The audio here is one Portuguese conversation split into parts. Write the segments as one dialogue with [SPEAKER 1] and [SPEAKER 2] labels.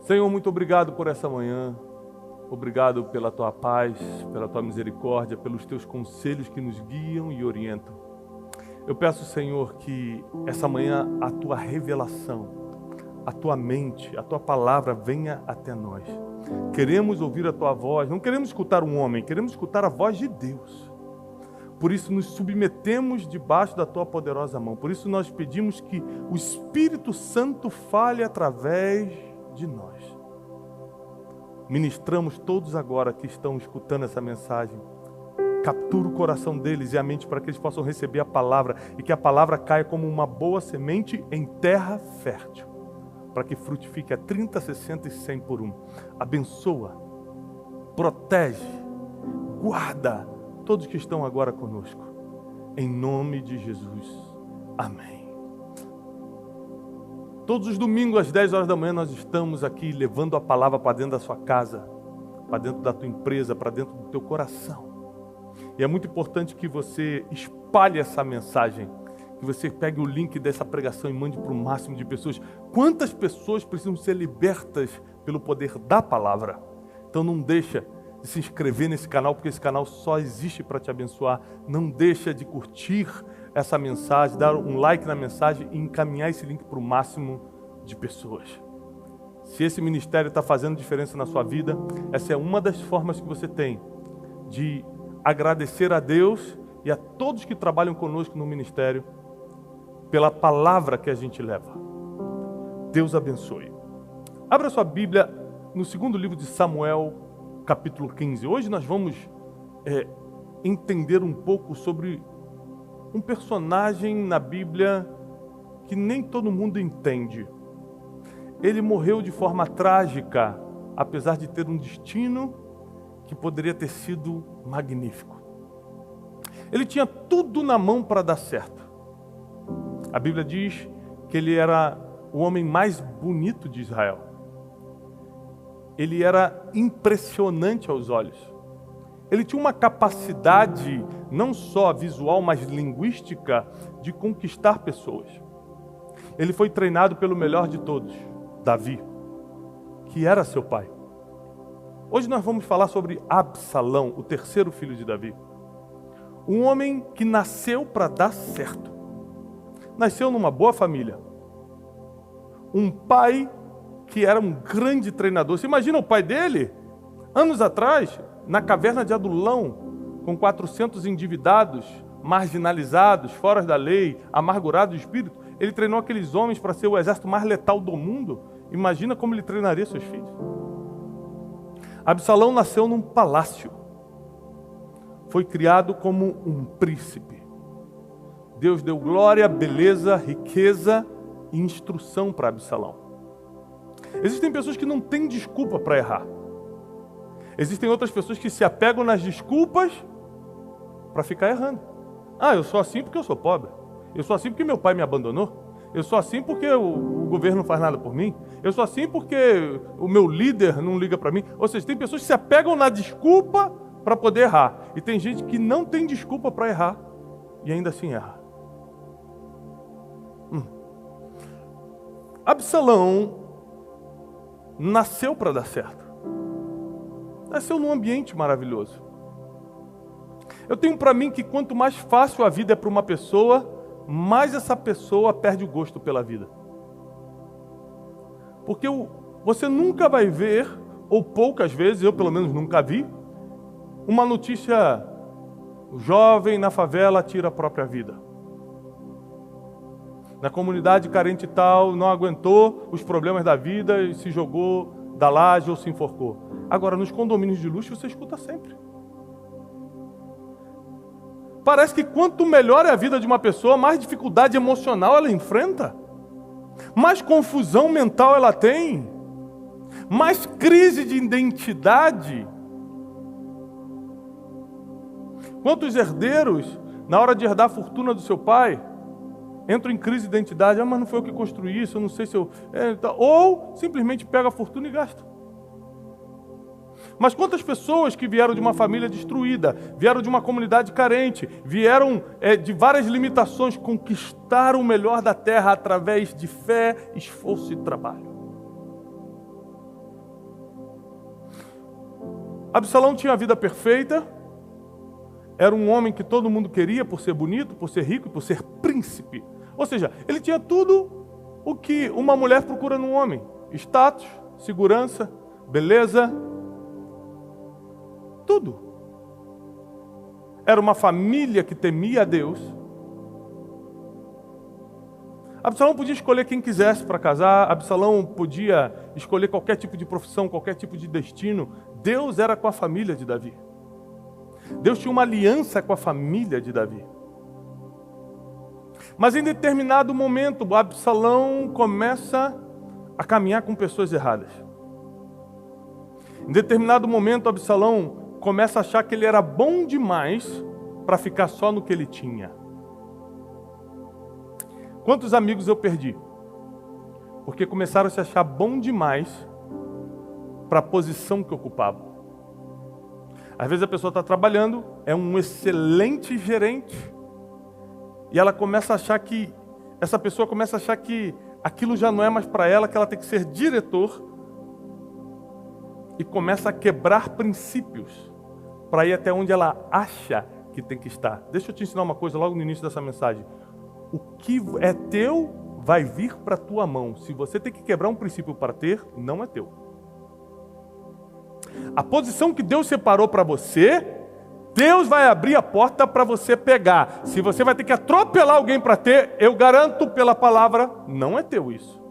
[SPEAKER 1] Senhor, muito obrigado por essa manhã. Obrigado pela Tua paz, pela Tua misericórdia, pelos Teus conselhos que nos guiam e orientam. Eu peço, Senhor, que essa manhã a Tua revelação, a Tua mente, a Tua palavra venha até nós. Queremos ouvir a Tua voz, não queremos escutar um homem, queremos escutar a voz de Deus. Por isso nos submetemos debaixo da Tua poderosa mão. Por isso nós pedimos que o Espírito Santo fale através de nós. Ministramos todos agora que estão escutando essa mensagem. Captura o coração deles e a mente para que eles possam receber a palavra e que a palavra caia como uma boa semente em terra fértil, para que frutifique a 30, 60 e 100 por um. Abençoa, protege, guarda todos que estão agora conosco. Em nome de Jesus. Amém. Todos os domingos às 10 horas da manhã nós estamos aqui levando a palavra para dentro da sua casa, para dentro da tua empresa, para dentro do teu coração. E é muito importante que você espalhe essa mensagem, que você pegue o link dessa pregação e mande para o máximo de pessoas. Quantas pessoas precisam ser libertas pelo poder da palavra? Então não deixa de se inscrever nesse canal, porque esse canal só existe para te abençoar. Não deixa de curtir essa mensagem, dar um like na mensagem e encaminhar esse link para o máximo de pessoas. Se esse ministério está fazendo diferença na sua vida, essa é uma das formas que você tem de agradecer a Deus e a todos que trabalham conosco no ministério pela palavra que a gente leva. Deus abençoe. Abra sua Bíblia no segundo livro de Samuel, capítulo 15. Hoje nós vamos entender um pouco sobre um personagem na Bíblia que nem todo mundo entende. Ele morreu de forma trágica, apesar de ter um destino que poderia ter sido magnífico. Ele tinha tudo na mão para dar certo. A Bíblia diz que ele era o homem mais bonito de Israel. Ele era impressionante aos olhos. Ele tinha uma capacidade, não só visual, mas linguística, de conquistar pessoas. Ele foi treinado pelo melhor de todos, Davi, que era seu pai. Hoje nós vamos falar sobre Absalão, o terceiro filho de Davi. Um homem que nasceu para dar certo. Nasceu numa boa família. Um pai que era um grande treinador. Você imagina o pai dele, anos atrás, na caverna de Adulão, com 400 endividados, marginalizados, fora da lei, amargurados de espírito. Ele treinou aqueles homens para ser o exército mais letal do mundo. Imagina como ele treinaria seus filhos. Absalão nasceu num palácio. Foi criado como um príncipe. Deus deu glória, beleza, riqueza e instrução para Absalão. Existem pessoas que não têm desculpa para errar. Existem outras pessoas que se apegam nas desculpas para ficar errando. Ah, eu sou assim porque eu sou pobre. Eu sou assim porque meu pai me abandonou. Eu sou assim porque o governo não faz nada por mim. Eu sou assim porque o meu líder não liga para mim. Ou seja, tem pessoas que se apegam na desculpa para poder errar. E tem gente que não tem desculpa para errar e ainda assim erra. Absalão nasceu para dar certo. Nasceu num ambiente maravilhoso. Eu tenho para mim que quanto mais fácil a vida é para uma pessoa, mais essa pessoa perde o gosto pela vida. Porque você nunca vai ver, ou poucas vezes, eu pelo menos nunca vi, uma notícia: o jovem na favela tira a própria vida. Na comunidade carente tal, não aguentou os problemas da vida e se jogou da laje ou se enforcou. Agora, nos condomínios de luxo, você escuta sempre. Parece que quanto melhor é a vida de uma pessoa, mais dificuldade emocional ela enfrenta, mais confusão mental ela tem, mais crise de identidade. Quantos herdeiros, na hora de herdar a fortuna do seu pai, entram em crise de identidade? Ah, mas não foi eu que construí isso, eu não sei se eu... Ou simplesmente pega a fortuna e gasta. Mas quantas pessoas que vieram de uma família destruída, vieram de uma comunidade carente, vieram de várias limitações, conquistaram o melhor da terra através de fé, esforço e trabalho. Absalão tinha a vida perfeita, era um homem que todo mundo queria por ser bonito, por ser rico e por ser príncipe. Ou seja, ele tinha tudo o que uma mulher procura num homem: status, segurança, beleza, tudo. Era uma família que temia a Deus. Absalão podia escolher quem quisesse para casar, Absalão podia escolher qualquer tipo de profissão, qualquer tipo de destino. Deus era com a família de Davi. Deus tinha uma aliança com a família de Davi. Mas em determinado momento, Absalão começa a caminhar com pessoas erradas. Em determinado momento, Absalão começa a achar que ele era bom demais para ficar só no que ele tinha. Quantos amigos eu perdi? Porque começaram a se achar bom demais para a posição que ocupavam. Às vezes a pessoa está trabalhando, é um excelente gerente, e ela começa a achar que, essa pessoa começa a achar que aquilo já não é mais para ela, que ela tem que ser diretor, e começa a quebrar princípios para ir até onde ela acha que tem que estar. Deixa eu te ensinar uma coisa logo no início dessa mensagem. O que é teu vai vir para a tua mão. Se você tem que quebrar um princípio para ter, não é teu. A posição que Deus separou para você, Deus vai abrir a porta para você pegar. Se você vai ter que atropelar alguém para ter, eu garanto pela palavra, não é teu isso.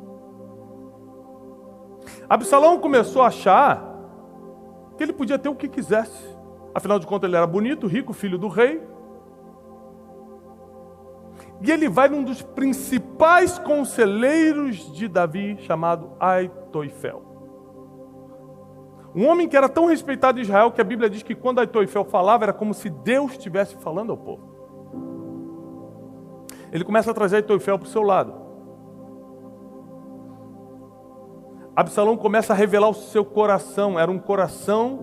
[SPEAKER 1] Absalão começou a achar que ele podia ter o que quisesse. Afinal de contas, ele era bonito, rico, filho do rei. E ele vai num dos principais conselheiros de Davi, chamado Aitoifel. Um homem que era tão respeitado em Israel que a Bíblia diz que quando Aitoifel falava, era como se Deus estivesse falando ao povo. Ele começa a trazer Aitoifel para o seu lado. Absalão começa a revelar o seu coração. Era um coração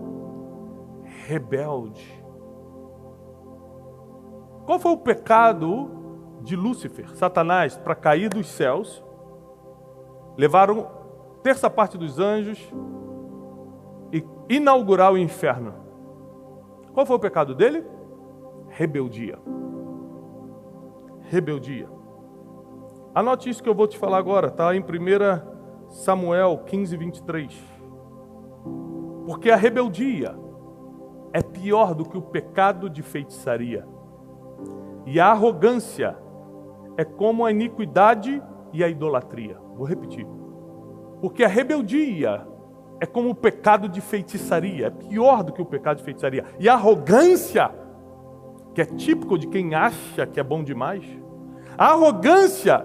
[SPEAKER 1] rebelde. Qual foi o pecado de Lúcifer, Satanás, para cair dos céus? Levaram terça parte dos anjos e inaugurar o inferno. Qual foi o pecado dele? Rebeldia. Rebeldia. Anote isso que eu vou te falar agora, está em 1 Samuel 15, 23. Porque a rebeldia é pior do que o pecado de feitiçaria. E a arrogância é como a iniquidade e a idolatria. Vou repetir. Porque a rebeldia é como o pecado de feitiçaria. É pior do que o pecado de feitiçaria. E a arrogância, que é típico de quem acha que é bom demais, a arrogância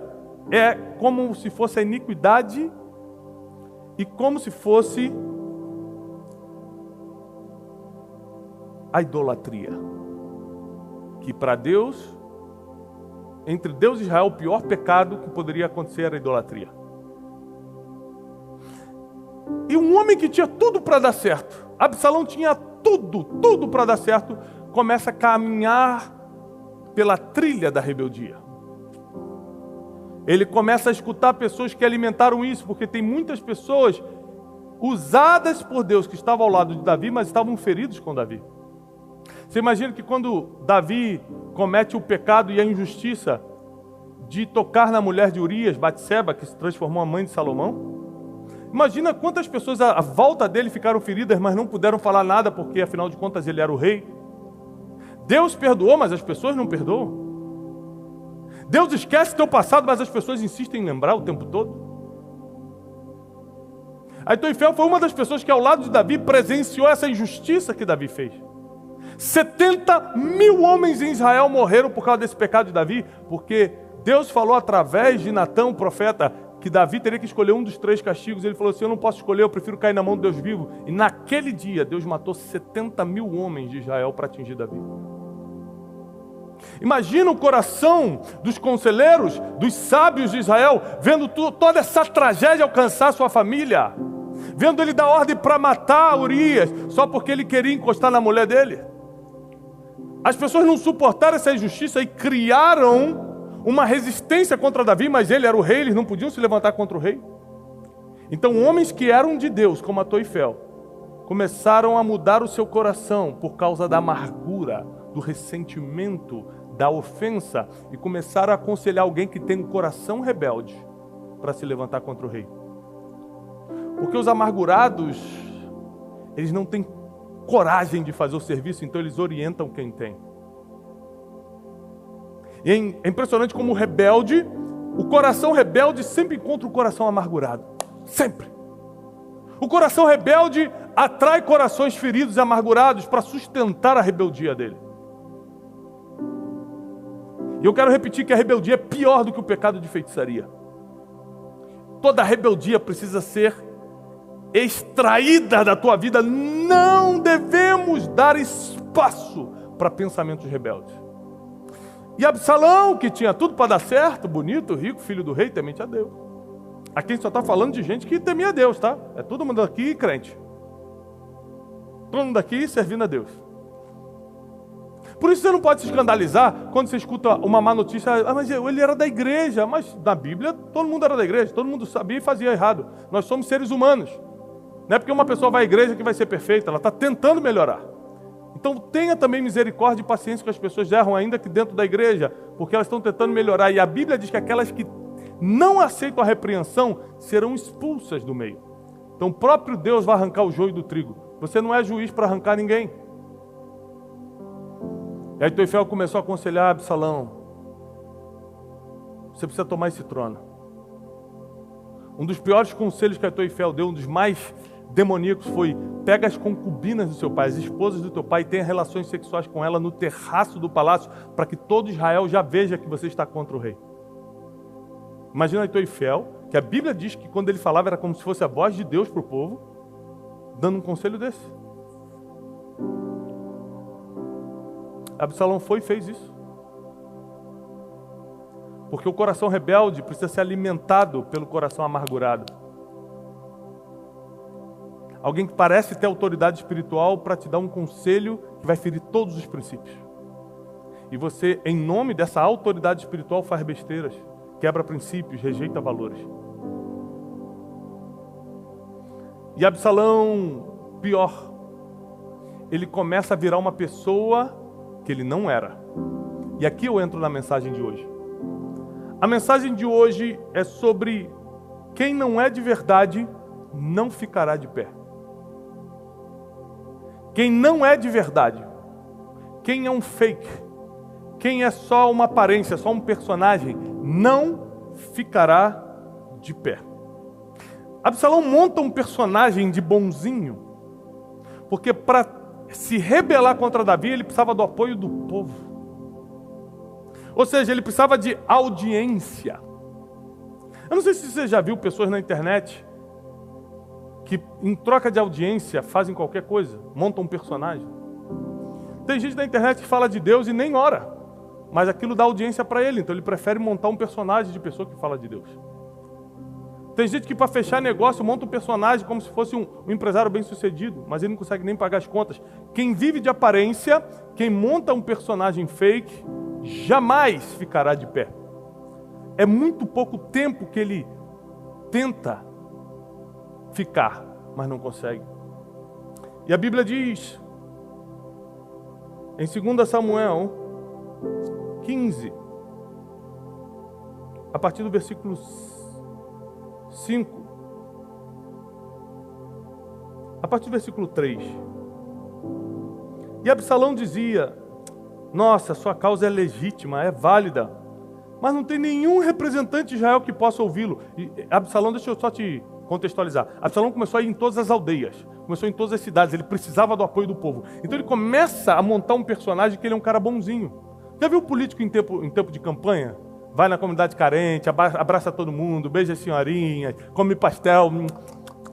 [SPEAKER 1] é como se fosse a iniquidade e como se fosse a idolatria. Que para Deus, entre Deus e Israel, o pior pecado que poderia acontecer era a idolatria. E um homem que tinha tudo para dar certo, Absalão tinha tudo para dar certo, começa a caminhar pela trilha da rebeldia. Ele começa a escutar pessoas que alimentaram isso, porque tem muitas pessoas usadas por Deus que estavam ao lado de Davi, mas estavam feridos com Davi. Você imagina que quando Davi comete o pecado e a injustiça de tocar na mulher de Urias, Batseba, que se transformou a mãe de Salomão? Imagina quantas pessoas à volta dele ficaram feridas, mas não puderam falar nada, porque afinal de contas ele era o rei. Deus perdoou, mas as pessoas não perdoam. Deus esquece teu passado, mas as pessoas insistem em lembrar o tempo todo. Aitoifel foi uma das pessoas que ao lado de Davi presenciou essa injustiça que Davi fez. 70.000 homens em Israel morreram por causa desse pecado de Davi, porque Deus falou através de Natã, o profeta, que Davi teria que escolher um dos 3 castigos. Ele falou assim: eu não posso escolher, eu prefiro cair na mão de Deus vivo. E naquele dia, Deus matou 70.000 homens de Israel para atingir Davi. Imagina o coração dos conselheiros, dos sábios de Israel, vendo toda essa tragédia alcançar sua família, vendo ele dar ordem para matar Urias, só porque ele queria encostar na mulher dele. As pessoas não suportaram essa injustiça e criaram uma resistência contra Davi, mas ele era o rei, eles não podiam se levantar contra o rei. Então homens que eram de Deus, como Aitoifel, começaram a mudar o seu coração por causa da amargura, do ressentimento, da ofensa, e começaram a aconselhar alguém que tem um coração rebelde para se levantar contra o rei. Porque os amargurados, eles não têm coragem de fazer o serviço, então eles orientam quem tem. E é impressionante como o rebelde, o coração rebelde sempre encontra o coração amargurado. Sempre. O coração rebelde atrai corações feridos e amargurados para sustentar a rebeldia dele. E eu quero repetir que a rebeldia é pior do que o pecado de feitiçaria. Toda rebeldia precisa ser extraída da tua vida. Não devemos dar espaço para pensamentos rebeldes. E Absalão, que tinha tudo para dar certo, bonito, rico, filho do rei, temente a Deus. Aqui a gente só está falando de gente que temia a Deus, tá? É todo mundo aqui crente. Todo mundo aqui servindo a Deus. Por isso você não pode se escandalizar quando você escuta uma má notícia. Ah, mas ele era da igreja. Mas na Bíblia todo mundo era da igreja. Todo mundo sabia e fazia errado. Nós somos seres humanos. Não é porque uma pessoa vai à igreja que vai ser perfeita. Ela está tentando melhorar. Então tenha também misericórdia e paciência com as pessoas erram ainda que dentro da igreja. Porque elas estão tentando melhorar. E a Bíblia diz que aquelas que não aceitam a repreensão serão expulsas do meio. Então o próprio Deus vai arrancar o joio do trigo. Você não é juiz para arrancar ninguém. E aí Aitoifel começou a aconselhar Absalão. Você precisa tomar esse trono. Um dos piores conselhos que Aitoifel deu, um dos mais demoníacos, foi: pega as concubinas do seu pai, as esposas do teu pai, e tenha relações sexuais com ela no terraço do palácio, para que todo Israel já veja que você está contra o rei. Imagina Aitoifel, que a Bíblia diz que quando ele falava era como se fosse a voz de Deus para o povo, dando um conselho desse. Absalão foi e fez isso. Porque o coração rebelde precisa ser alimentado pelo coração amargurado. Alguém que parece ter autoridade espiritual para te dar um conselho que vai ferir todos os princípios. E você, em nome dessa autoridade espiritual, faz besteiras, quebra princípios, rejeita valores. E Absalão, pior, ele começa a virar uma pessoa que ele não era. E aqui eu entro na mensagem de hoje. A mensagem de hoje é sobre quem não é de verdade não ficará de pé. Quem não é de verdade, quem é um fake, quem é só uma aparência, só um personagem, não ficará de pé. Absalão monta um personagem de bonzinho, porque para se rebelar contra Davi, ele precisava do apoio do povo. Ou seja, ele precisava de audiência. Eu não sei se você já viu pessoas na internet que, em troca de audiência, fazem qualquer coisa, montam um personagem. Tem gente na internet que fala de Deus e nem ora, mas aquilo dá audiência para ele, então ele prefere montar um personagem de pessoa que fala de Deus. Tem gente que, para fechar negócio, monta um personagem como se fosse um empresário bem-sucedido, mas ele não consegue nem pagar as contas. Quem vive de aparência, quem monta um personagem fake, jamais ficará de pé. É muito pouco tempo que ele tenta ficar, mas não consegue. E a Bíblia diz, em 2 Samuel 15, a partir do versículo 5, a partir do versículo 3. E Absalão dizia: nossa, sua causa é legítima, é válida, mas não tem nenhum representante de Israel que possa ouvi-lo. E Absalão, deixa eu só te contextualizar. Absalão começou a ir em todas as aldeias, começou em todas as cidades, ele precisava do apoio do povo. Então ele começa a montar um personagem que ele é um cara bonzinho. Já viu o político em tempo de campanha? Vai na comunidade carente, abraça todo mundo, beija as senhorinhas, come pastel.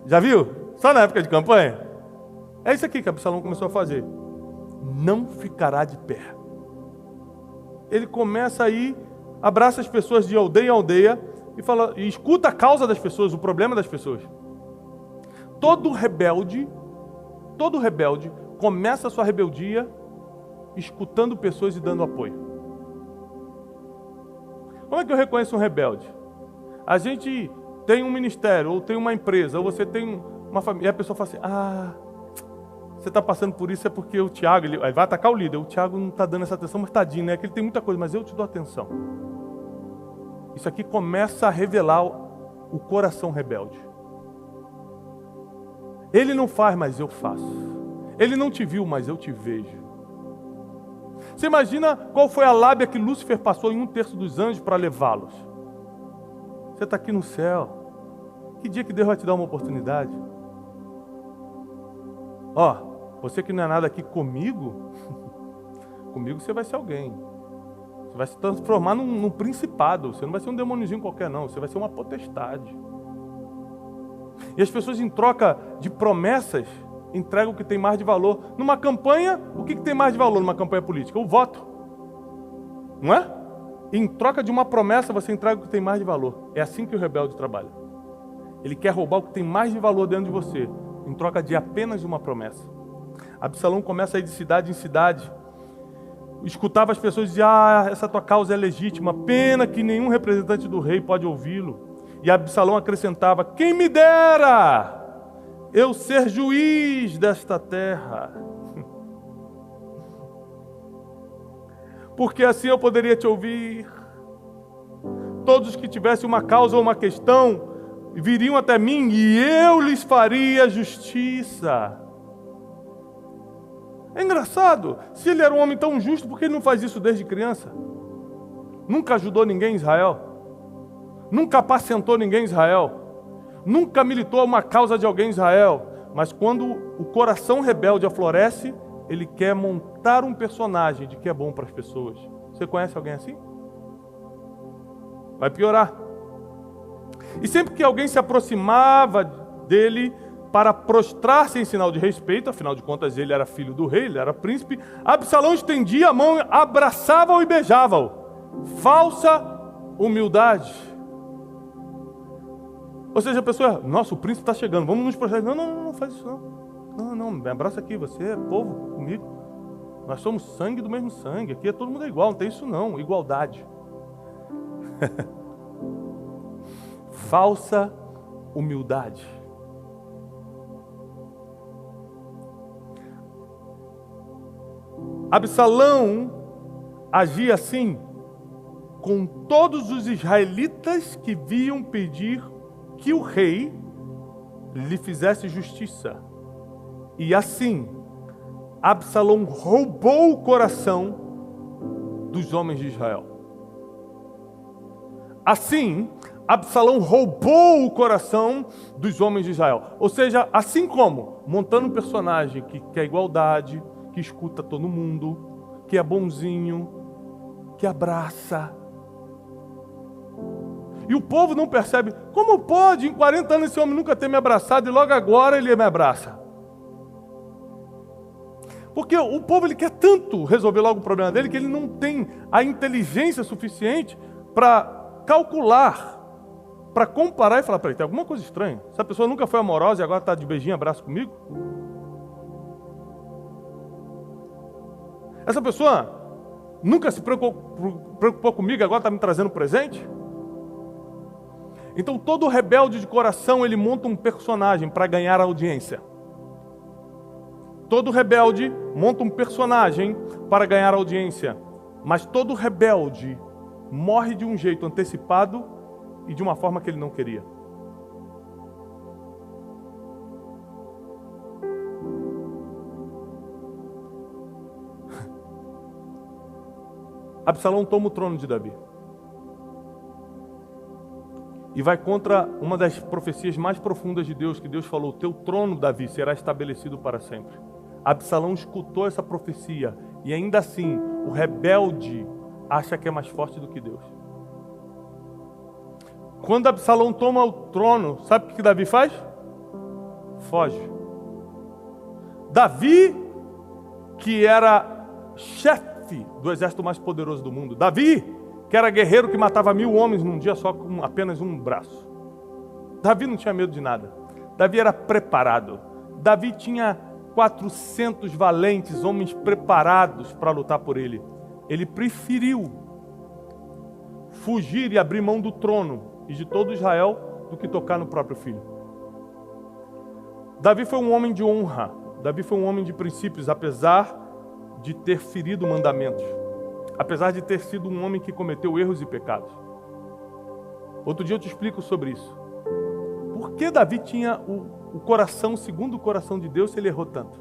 [SPEAKER 1] Já viu? Só na época de campanha? É isso aqui que Absalão começou a fazer. Não ficará de pé. Ele começa a ir, abraça as pessoas de aldeia em aldeia e fala, e escuta a causa das pessoas, o problema das pessoas. Todo rebelde começa a sua rebeldia escutando pessoas e dando apoio. Como é que eu reconheço um rebelde? A gente tem um ministério, ou tem uma empresa, ou você tem uma família, e a pessoa fala assim, você está passando por isso é porque o Tiago, ele vai atacar o líder. O Tiago não está dando essa atenção, mas tadinho, né? Que ele tem muita coisa, mas eu te dou atenção. Isso aqui começa a revelar o coração rebelde. Ele não faz, mas eu faço. Ele não te viu, mas eu te vejo. Você imagina qual foi a lábia que Lúcifer passou em 1/3 dos anjos para levá-los? Você está aqui no céu. Que dia que Deus vai te dar uma oportunidade? Você que não é nada aqui comigo, comigo você vai ser alguém. Você vai se transformar num principado. Você não vai ser um demôniozinho qualquer, não. Você vai ser uma potestade. E as pessoas, em troca de promessas, entregam o que tem mais de valor. Numa campanha, o que tem mais de valor numa campanha política? O voto. Não é? Em troca de uma promessa, você entrega o que tem mais de valor. É assim que o rebelde trabalha. Ele quer roubar o que tem mais de valor dentro de você, em troca de apenas uma promessa. Absalão começa a ir de cidade em cidade. Escutava as pessoas dizer: essa tua causa é legítima, pena que nenhum representante do rei pode ouvi-lo. E Absalão acrescentava: quem me dera eu ser juiz desta terra, porque assim eu poderia te ouvir. Todos que tivessem uma causa ou uma questão viriam até mim e eu lhes faria justiça. É engraçado, se ele era um homem tão justo, por que ele não faz isso desde criança? Nunca ajudou ninguém em Israel, nunca apacentou ninguém em Israel, nunca militou uma causa de alguém em Israel, mas quando o coração rebelde aflorece, ele quer montar um personagem de que é bom para as pessoas. Você conhece alguém assim? Vai piorar. E sempre que alguém se aproximava dele para prostrar-se em sinal de respeito, afinal de contas ele era filho do rei, ele era príncipe, Absalão estendia a mão, abraçava-o e beijava-o. Falsa humildade. Ou seja, a pessoa: nossa, o príncipe está chegando, vamos nos prostrar. Não faz isso não. Não, me abraça aqui, você é povo comigo. Nós somos sangue do mesmo sangue, aqui todo mundo é igual, não tem isso não, igualdade. Falsa humildade. Absalão agia assim com todos os israelitas que vinham pedir que o rei lhe fizesse justiça. E assim, Absalão roubou o coração dos homens de Israel. Assim, Absalão roubou o coração dos homens de Israel. Ou seja, assim como montando um personagem que quer igualdade, que escuta todo mundo, que é bonzinho, que abraça. E o povo não percebe. Como pode em 40 anos esse homem nunca ter me abraçado e logo agora ele me abraça? Porque o povo ele quer tanto resolver logo o problema dele que ele não tem a inteligência suficiente para calcular, para comparar e falar: peraí, tem alguma coisa estranha. Essa pessoa nunca foi amorosa e agora está de beijinho, abraço comigo? Essa pessoa nunca se preocupou comigo e agora está me trazendo presente? Então todo rebelde de coração, ele monta um personagem para ganhar audiência. Todo rebelde monta um personagem para ganhar audiência. Mas todo rebelde morre de um jeito antecipado e de uma forma que ele não queria. Absalão toma o trono de Davi. E vai contra uma das profecias mais profundas de Deus, que Deus falou: teu trono, Davi, será estabelecido para sempre. Absalão escutou essa profecia e ainda assim o rebelde acha que é mais forte do que Deus. Quando Absalão toma o trono, sabe o que Davi faz? Foge. Davi, que era chefe do exército mais poderoso do mundo. Davi, que era guerreiro que matava 1000 homens num dia só com apenas um braço. Davi não tinha medo de nada. Davi era preparado. Davi tinha 400 valentes, homens preparados para lutar por ele. Ele preferiu fugir e abrir mão do trono e de todo Israel do que tocar no próprio filho. Davi foi um homem de honra. Davi foi um homem de princípios, apesar de ter ferido mandamentos. Apesar de ter sido um homem que cometeu erros e pecados. Outro dia eu te explico sobre isso. Por que Davi tinha o coração segundo o coração de Deus se ele errou tanto?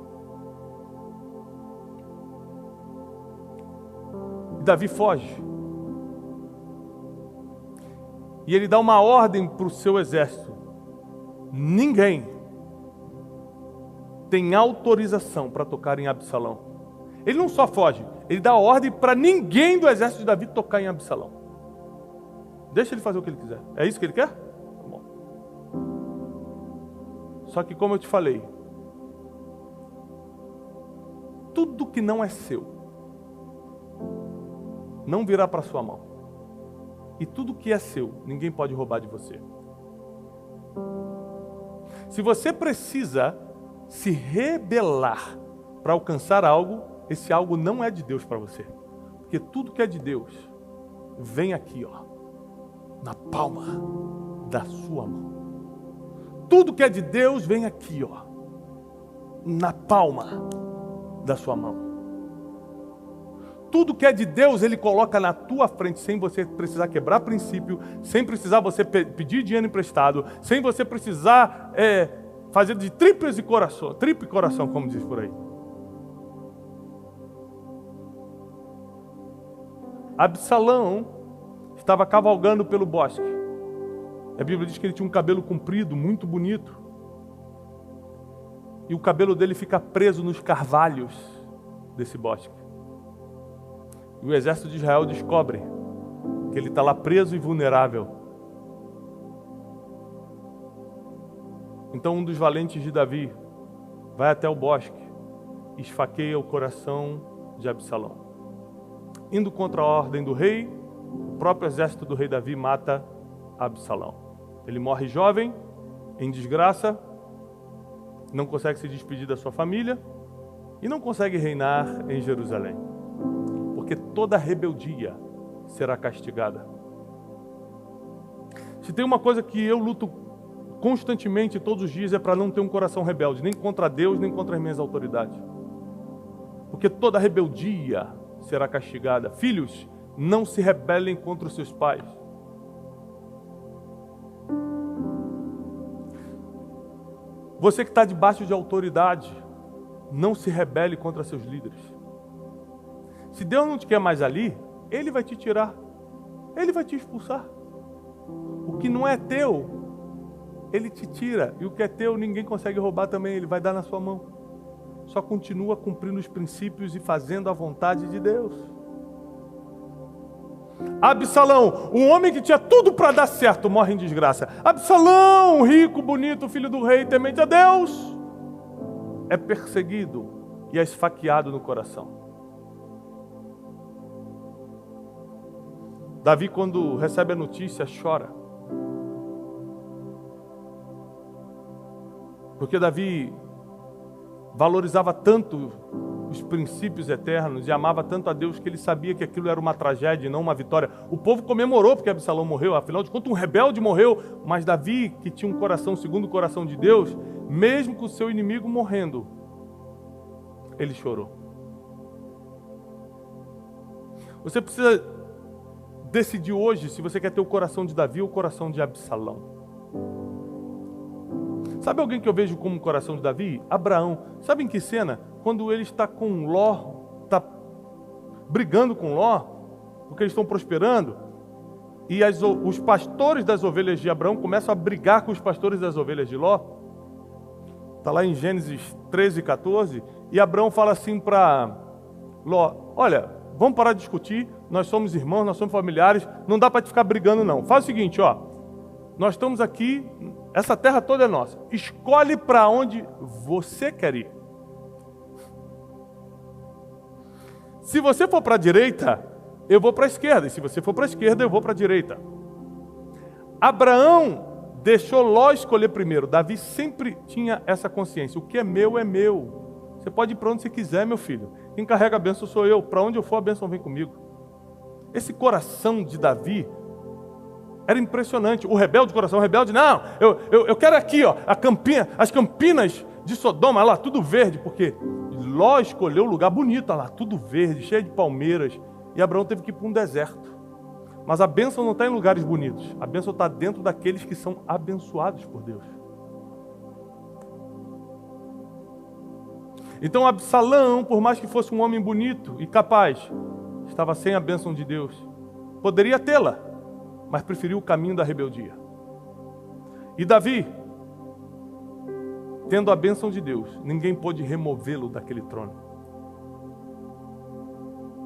[SPEAKER 1] E Davi foge. E ele dá uma ordem para o seu exército. Ninguém tem autorização para tocar em Absalão. Ele não só foge, ele dá ordem para ninguém do exército de Davi tocar em Absalão. Deixa ele fazer o que ele quiser. É isso que ele quer? Tá bom. Só que, como eu te falei, tudo que não é seu não virá para sua mão. E tudo que é seu, ninguém pode roubar de você. Se você precisa se rebelar para alcançar algo, esse algo não é de Deus para você. Porque tudo que é de Deus vem aqui, ó, na palma da sua mão. Tudo que é de Deus vem aqui, ó, na palma da sua mão. Tudo que é de Deus, Ele coloca na tua frente, sem você precisar quebrar princípio, sem precisar você pedir dinheiro emprestado, sem você precisar fazer de tríplice coração, como diz por aí. Absalão estava cavalgando pelo bosque. A Bíblia diz que ele tinha um cabelo comprido, muito bonito. E o cabelo dele fica preso nos carvalhos desse bosque. E o exército de Israel descobre que ele está lá preso e vulnerável. Então um dos valentes de Davi vai até o bosque e esfaqueia o coração de Absalão. Indo contra a ordem do rei, o próprio exército do rei Davi mata Absalão. Ele morre jovem, em desgraça, não consegue se despedir da sua família e não consegue reinar em Jerusalém. Porque toda rebeldia será castigada. Se tem uma coisa que eu luto constantemente, todos os dias, é para não ter um coração rebelde, nem contra Deus, nem contra as minhas autoridades. Porque toda rebeldia será castigada. Filhos, não se rebelem contra os seus pais. Você que está debaixo de autoridade, não se rebele contra seus líderes. Se Deus não te quer mais ali, Ele vai te tirar. Ele vai te expulsar. O que não é teu, Ele te tira. E o que é teu, ninguém consegue roubar também. Ele vai dar na sua mão. Só continua cumprindo os princípios e fazendo a vontade de Deus. Absalão, um homem que tinha tudo para dar certo, morre em desgraça. Absalão, rico, bonito, filho do rei, temente a Deus, é perseguido e é esfaqueado no coração. Davi, quando recebe a notícia, chora. Porque Davi valorizava tanto os princípios eternos e amava tanto a Deus que ele sabia que aquilo era uma tragédia e não uma vitória. O povo comemorou porque Absalão morreu, afinal de contas um rebelde morreu, mas Davi, que tinha um coração segundo o coração de Deus, mesmo com o seu inimigo morrendo, ele chorou. Você precisa decidir hoje se você quer ter o coração de Davi ou o coração de Absalão. Sabe alguém que eu vejo como o coração de Davi? Abraão. Sabe em que cena? Quando ele está com Ló, está brigando com Ló, porque eles estão prosperando, e os pastores das ovelhas de Abraão começam a brigar com os pastores das ovelhas de Ló. Está lá em Gênesis 13, 14, e Abraão fala assim para Ló: olha, vamos parar de discutir, nós somos irmãos, nós somos familiares, não dá para te ficar brigando não. Faz o seguinte, ó, nós estamos aqui, essa terra toda é nossa, escolhe para onde você quer ir. Se você for para a direita, eu vou para a esquerda, e se você for para a esquerda, eu vou para a direita. Abraão deixou Ló escolher primeiro. Davi sempre tinha essa consciência, o que é meu é meu. Você pode ir para onde você quiser, meu filho. Quem carrega a bênção sou eu, para onde eu for a bênção vem comigo. Esse coração de Davi era impressionante. O rebelde, coração rebelde, não, eu quero aqui, ó, as campinas de Sodoma, lá tudo verde, porque Ló escolheu um lugar bonito, lá tudo verde, cheio de palmeiras, e Abraão teve que ir para um deserto. Mas a bênção não está em lugares bonitos, a bênção está dentro daqueles que são abençoados por Deus. Então Absalão, por mais que fosse um homem bonito e capaz, estava sem a bênção de Deus. Poderia tê-la, mas preferiu o caminho da rebeldia. E Davi, tendo a bênção de Deus, ninguém pôde removê-lo daquele trono.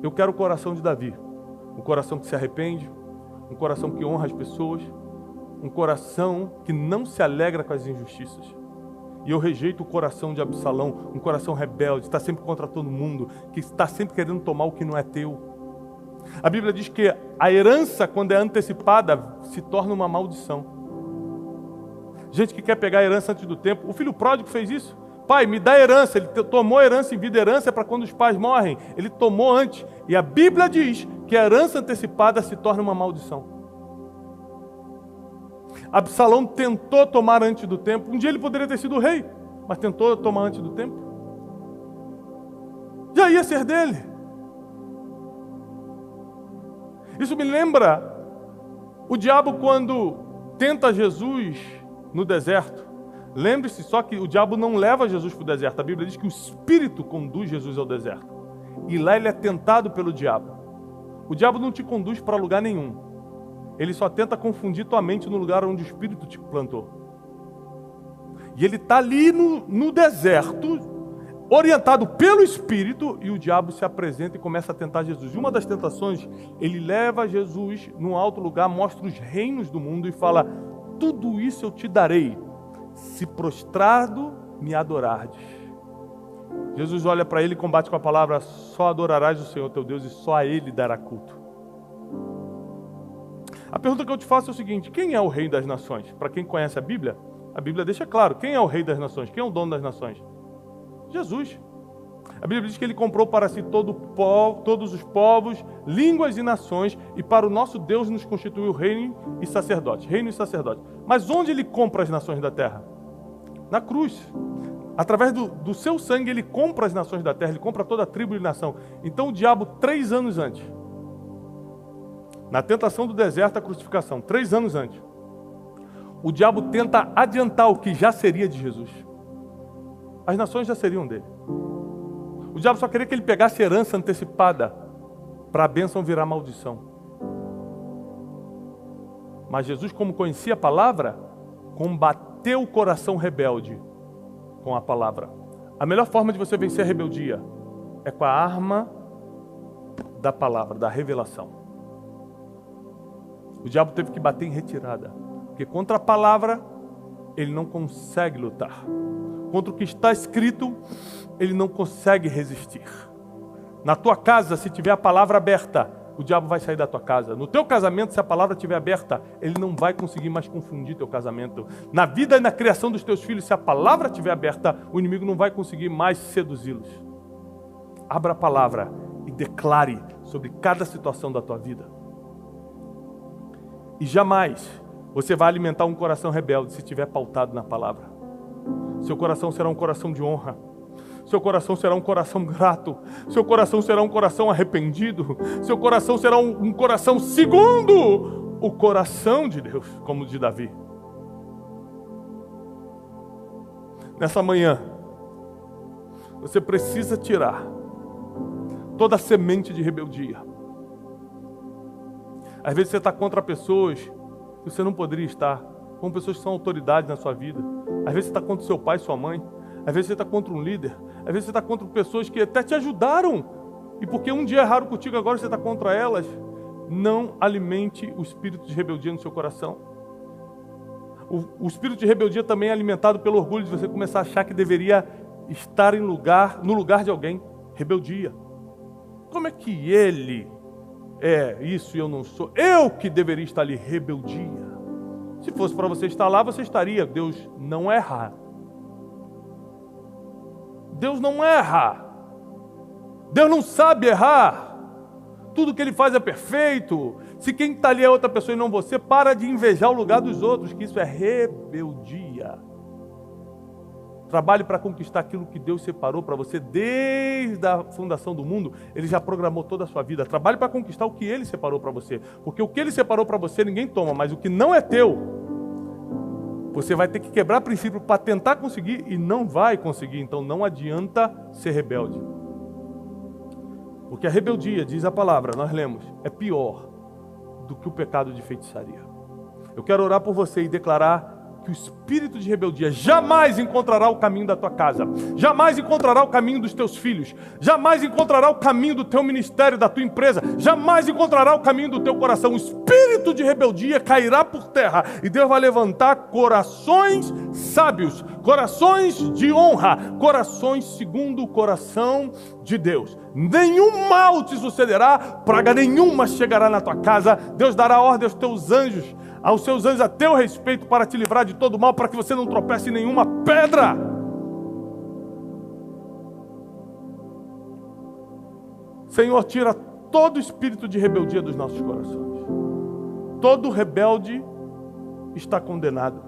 [SPEAKER 1] Eu quero o coração de Davi, um coração que se arrepende, um coração que honra as pessoas, um coração que não se alegra com as injustiças. E eu rejeito o coração de Absalão, um coração rebelde, está sempre contra todo mundo, que está sempre querendo tomar o que não é teu. A Bíblia diz que a herança, quando é antecipada, se torna uma maldição. Gente que quer pegar a herança antes do tempo. O filho pródigo fez isso. Pai, me dá herança. Ele tomou a herança em vida. Herança é para quando os pais morrem. Ele tomou antes. E a Bíblia diz que a herança antecipada se torna uma maldição. Absalão tentou tomar antes do tempo. Um dia ele poderia ter sido rei, mas tentou tomar antes do tempo. Já ia ser dele. Isso me lembra o diabo quando tenta Jesus no deserto. Lembre-se só que o diabo não leva Jesus para o deserto. A Bíblia diz que o Espírito conduz Jesus ao deserto. E lá ele é tentado pelo diabo. O diabo não te conduz para lugar nenhum. Ele só tenta confundir tua mente no lugar onde o Espírito te plantou. E ele está ali no deserto, orientado pelo Espírito, e o diabo se apresenta e começa a tentar Jesus. E uma das tentações, ele leva Jesus num alto lugar, mostra os reinos do mundo e fala: tudo isso eu te darei, se prostrado me adorardes. Jesus olha para ele e combate com a palavra: só adorarás o Senhor teu Deus e só a Ele dará culto. A pergunta que eu te faço é o seguinte: quem é o rei das nações? Para quem conhece a Bíblia deixa claro, quem é o rei das nações? Quem é o dono das nações? Jesus. A Bíblia diz que ele comprou para si todos os povos, línguas e nações, e para o nosso Deus nos constituiu reino e sacerdote. Reino e sacerdote. Mas onde ele compra as nações da terra? Na cruz. Através do seu sangue ele compra as nações da terra, ele compra toda a tribo e nação. Então o diabo, 3 anos antes, na tentação do deserto, a crucificação, 3 anos antes, o diabo tenta adiantar o que já seria de Jesus. As nações já seriam dele. O diabo só queria que ele pegasse herança antecipada para a bênção virar maldição. Mas Jesus, como conhecia a palavra, combateu o coração rebelde com a palavra. A melhor forma de você vencer a rebeldia é com a arma da palavra, da revelação. O diabo teve que bater em retirada, porque contra a palavra ele não consegue lutar. Contra o que está escrito, ele não consegue resistir. Na tua casa, se tiver a palavra aberta, o diabo vai sair da tua casa. No teu casamento, se a palavra estiver aberta, ele não vai conseguir mais confundir teu casamento. Na vida e na criação dos teus filhos, se a palavra estiver aberta, o inimigo não vai conseguir mais seduzi-los. Abra a palavra e declare sobre cada situação da tua vida. E jamais você vai alimentar um coração rebelde se estiver pautado na palavra. Seu coração será um coração de honra. Seu coração será um coração grato. Seu coração será um coração arrependido. Seu coração será um coração segundo o coração de Deus, como o de Davi. Nessa manhã, você precisa tirar toda a semente de rebeldia. Às vezes você está contra pessoas que você não poderia estar, com pessoas que são autoridades na sua vida. Às vezes você está contra o seu pai e sua mãe. Às vezes você está contra um líder. Às vezes você está contra pessoas que até te ajudaram. E porque um dia erraram contigo, agora você está contra elas. Não alimente o espírito de rebeldia no seu coração. O espírito de rebeldia também é alimentado pelo orgulho de você começar a achar que deveria estar no lugar de alguém. Rebeldia. Como é que ele é isso e eu não sou? Eu que deveria estar ali. Rebeldia. Se fosse para você estar lá, você estaria. Deus não erra. Deus não erra. Deus não sabe errar. Tudo que Ele faz é perfeito. Se quem está ali é outra pessoa e não você, para de invejar o lugar dos outros, que isso é rebeldia. Trabalhe para conquistar aquilo que Deus separou para você desde a fundação do mundo. Ele já programou toda a sua vida. Trabalhe para conquistar o que Ele separou para você. Porque o que Ele separou para você ninguém toma, mas o que não é teu, você vai ter que quebrar princípio para tentar conseguir e não vai conseguir. Então não adianta ser rebelde. Porque a rebeldia, diz a palavra, nós lemos, é pior do que o pecado de feitiçaria. Eu quero orar por você e declarar que o espírito de rebeldia jamais encontrará o caminho da tua casa, jamais encontrará o caminho dos teus filhos, jamais encontrará o caminho do teu ministério, da tua empresa, jamais encontrará o caminho do teu coração. O espírito de rebeldia cairá por terra e Deus vai levantar corações sábios, corações de honra, corações segundo o coração de Deus. Nenhum mal te sucederá, praga nenhuma chegará na tua casa. Deus dará ordem aos seus anjos a teu respeito para te livrar de todo mal, para que você não tropece em nenhuma pedra. Senhor, tira todo espírito de rebeldia dos nossos corações. Todo rebelde está condenado.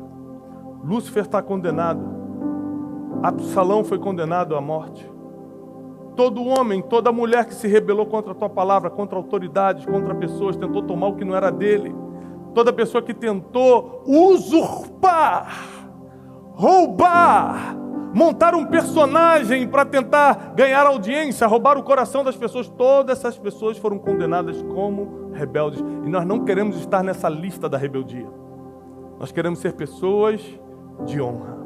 [SPEAKER 1] Lúcifer está condenado. Absalão foi condenado à morte. Todo homem, toda mulher que se rebelou contra a tua palavra, contra autoridades, contra pessoas, tentou tomar o que não era dele. Toda pessoa que tentou usurpar, roubar, montar um personagem para tentar ganhar audiência, roubar o coração das pessoas, todas essas pessoas foram condenadas como rebeldes. E nós não queremos estar nessa lista da rebeldia. Nós queremos ser pessoas de honra.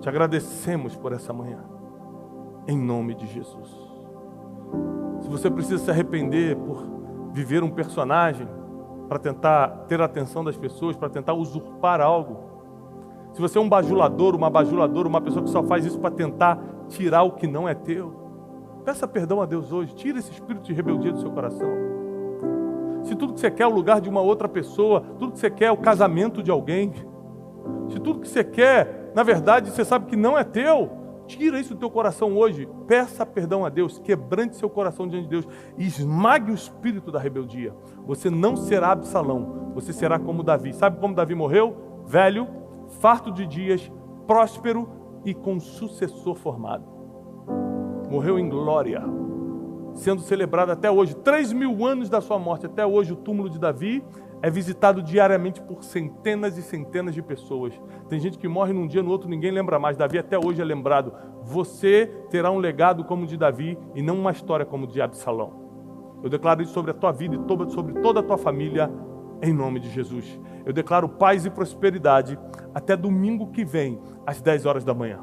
[SPEAKER 1] Te agradecemos por essa manhã, em nome de Jesus. Se você precisa se arrepender por viver um personagem, para tentar ter a atenção das pessoas, para tentar usurpar algo. Se você é um bajulador, uma bajuladora, uma pessoa que só faz isso para tentar tirar o que não é teu, peça perdão a Deus hoje, tira esse espírito de rebeldia do seu coração. Se tudo que você quer é o lugar de uma outra pessoa, tudo que você quer é o casamento de alguém, se tudo que você quer, na verdade, você sabe que não é teu, tira isso do teu coração hoje, peça perdão a Deus, quebrante seu coração diante de Deus e esmague o espírito da rebeldia. Você não será Absalão, você será como Davi. Sabe como Davi morreu? Velho, farto de dias, próspero e com sucessor formado. Morreu em glória, sendo celebrado até hoje. 3.000 anos da sua morte, até hoje o túmulo de Davi é visitado diariamente por centenas e centenas de pessoas. Tem gente que morre num dia, no outro ninguém lembra mais. Davi até hoje é lembrado. Você terá um legado como o de Davi e não uma história como o de Absalão. Eu declaro isso sobre a tua vida e sobre toda a tua família, em nome de Jesus. Eu declaro paz e prosperidade até domingo que vem, às 10 horas da manhã.